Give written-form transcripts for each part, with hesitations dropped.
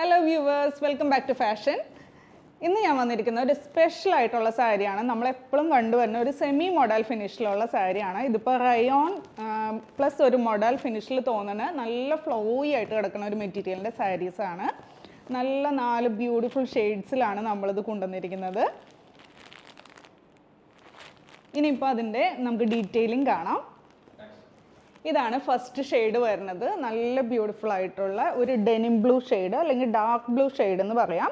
Hello viewers, welcome back to fashion. ഇന്ന് ഞാൻ വന്നിരിക്കുന്ന ഒരു സ്പെഷ്യൽ ആയിട്ടുള്ള സാരിയാണ്. നമ്മളെപ്പോഴും കണ്ടുവരുന്ന ഒരു സെമി മോഡൽ ഫിനിഷിലുള്ള സാരിയാണ്. ഇതിപ്പോൾ റയോൺ പ്ലസ് ഒരു മോഡൽ ഫിനിഷിൽ തോന്നുന്ന നല്ല ഫ്ലോയി ആയിട്ട് കിടക്കുന്ന ഒരു മെറ്റീരിയലിൻ്റെ സാരീസാണ്. നല്ല 4 ബ്യൂട്ടിഫുൾ ഷെയ്ഡ്സിലാണ് നമ്മളിത് കൊണ്ടുവന്നിരിക്കുന്നത്. ഇനിയിപ്പോൾ അതിൻ്റെ നമുക്ക് ഡീറ്റെയിലിംഗ് കാണാം. ഇതാണ് ഫസ്റ്റ് ഷെയ്ഡ് വരുന്നത്. നല്ല ബ്യൂട്ടിഫുൾ ആയിട്ടുള്ള ഒരു ഡെനിം ബ്ലൂ ഷെയ്ഡ് അല്ലെങ്കിൽ ഡാർക്ക് ബ്ലൂ ഷെയ്ഡ് എന്ന് പറയാം.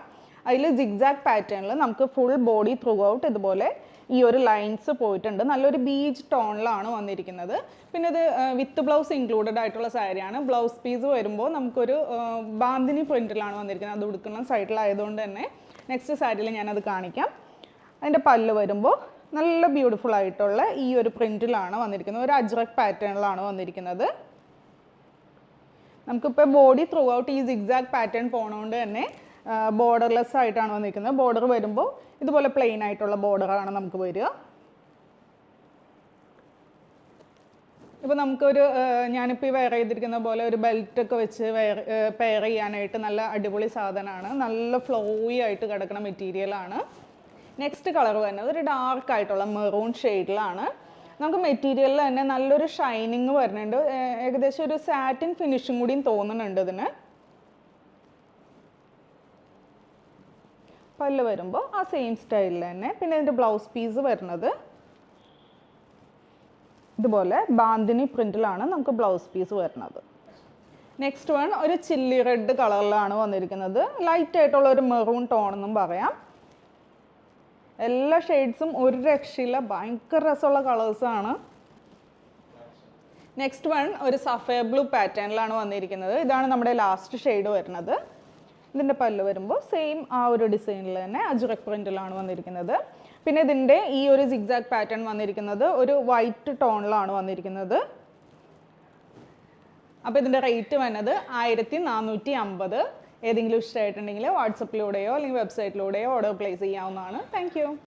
അതിൽ സിഗ്സാഗ് പാറ്റേണിൽ നമുക്ക് ഫുൾ ബോഡി ത്രൂ ഔട്ട് ഇതുപോലെ ഈ ഒരു ലൈൻസ് പോയിട്ടുണ്ട്. നല്ലൊരു ബീച്ച് ടോണിലാണ് വന്നിരിക്കുന്നത്. പിന്നെ ഇത് വിത്ത് ബ്ലൗസ് ഇൻക്ലൂഡഡ് ആയിട്ടുള്ള സാരിയാണ്. ബ്ലൗസ് പീസ് വരുമ്പോൾ നമുക്കൊരു ബാന്തിനി പ്രിൻറ്റിലാണ് വന്നിരിക്കുന്നത്. അത് ഉടുക്കുന്ന സൈഡിലായതുകൊണ്ട് തന്നെ നെക്സ്റ്റ് സാരിയിൽ ഞാനത് കാണിക്കാം. അതിൻ്റെ പല്ല് വരുമ്പോൾ നല്ല ബ്യൂട്ടിഫുൾ ആയിട്ടുള്ള ഈ ഒരു പ്രിൻറ്റിലാണ് വന്നിരിക്കുന്നത്. ഒരു അജ്രക് പാറ്റേണിലാണ് വന്നിരിക്കുന്നത്. നമുക്കിപ്പോൾ ബോഡി ത്രൂ ഔട്ട് ഈ സിഗ്സാഗ് പാറ്റേൺ പോണതുകൊണ്ട് തന്നെ ബോർഡർലെസ് ആയിട്ടാണ് വന്നിരിക്കുന്നത്. ബോർഡർ വരുമ്പോൾ ഇതുപോലെ പ്ലെയിൻ ആയിട്ടുള്ള ബോർഡറാണ് നമുക്ക് വരിക. ഇപ്പോൾ നമുക്കൊരു ഞാനിപ്പോൾ ഈ വെയർ ചെയ്തിരിക്കുന്ന പോലെ ഒരു ബെൽറ്റൊക്കെ വെച്ച് പെയർ ചെയ്യാനായിട്ട് നല്ല അടിപൊളി സാധനമാണ്. നല്ല ഫ്ലോയി ആയിട്ട് കിടക്കുന്ന മെറ്റീരിയലാണ്. നെക്സ്റ്റ് കളർ വരുന്നത് ഒരു ഡാർക്ക് ആയിട്ടുള്ള മെറൂൺ ഷെയ്ഡിലാണ്. നമുക്ക് മെറ്റീരിയലിൽ തന്നെ നല്ലൊരു ഷൈനിങ് വരുന്നുണ്ട്. ഏകദേശം ഒരു സാറ്റിൻ ഫിനിഷും കൂടിയും തോന്നുന്നുണ്ട് ഇതിന്. പല്ല് വരുമ്പോൾ ആ സെയിം സ്റ്റൈലിൽ തന്നെ. പിന്നെ ഇതിൻ്റെ ബ്ലൗസ് പീസ് വരുന്നത് ഇതുപോലെ ബാന്തിനി പ്രിൻറ്റിലാണ് നമുക്ക് ബ്ലൗസ് പീസ് വരുന്നത്. നെക്സ്റ്റ് വൺ ഒരു ചില്ലി റെഡ് കളറിലാണ് വന്നിരിക്കുന്നത്. ലൈറ്റ് ആയിട്ടുള്ള ഒരു മെറൂൺ ടോൺ എന്നും പറയാം. എല്ലാ ഷെയ്ഡ്സും ഒരു രക്ഷയില്ല, ഭയങ്കര രസമുള്ള കളേഴ്സാണ്. നെക്സ്റ്റ് വൺ ഒരു സഫയർ ബ്ലൂ പാറ്റേണിലാണ് വന്നിരിക്കുന്നത്. ഇതാണ് നമ്മുടെ ലാസ്റ്റ് ഷെയ്ഡ് വരുന്നത്. ഇതിൻ്റെ പല്ല് വരുമ്പോൾ സെയിം ആ ഒരു ഡിസൈനിൽ തന്നെ അജ്രക് പ്രിൻറ്റിലാണ് വന്നിരിക്കുന്നത്. പിന്നെ ഇതിൻ്റെ ഈ ഒരു സിഗ്സാഗ് പാറ്റേൺ വന്നിരിക്കുന്നത് ഒരു വൈറ്റ് ടോണിലാണ് വന്നിരിക്കുന്നത്. അപ്പോൾ ഇതിൻ്റെ റേറ്റ് വന്നത് 1450. ഏതെങ്കിലും ഇഷ്ടമായിട്ടുണ്ടെങ്കിൽ വാട്സപ്പിലൂടെയോ അല്ലെങ്കിൽ വെബ്സൈറ്റിലൂടെയോ ഓർഡർ പ്ലേസ് ചെയ്യാവുന്നതാണ്. Thank you.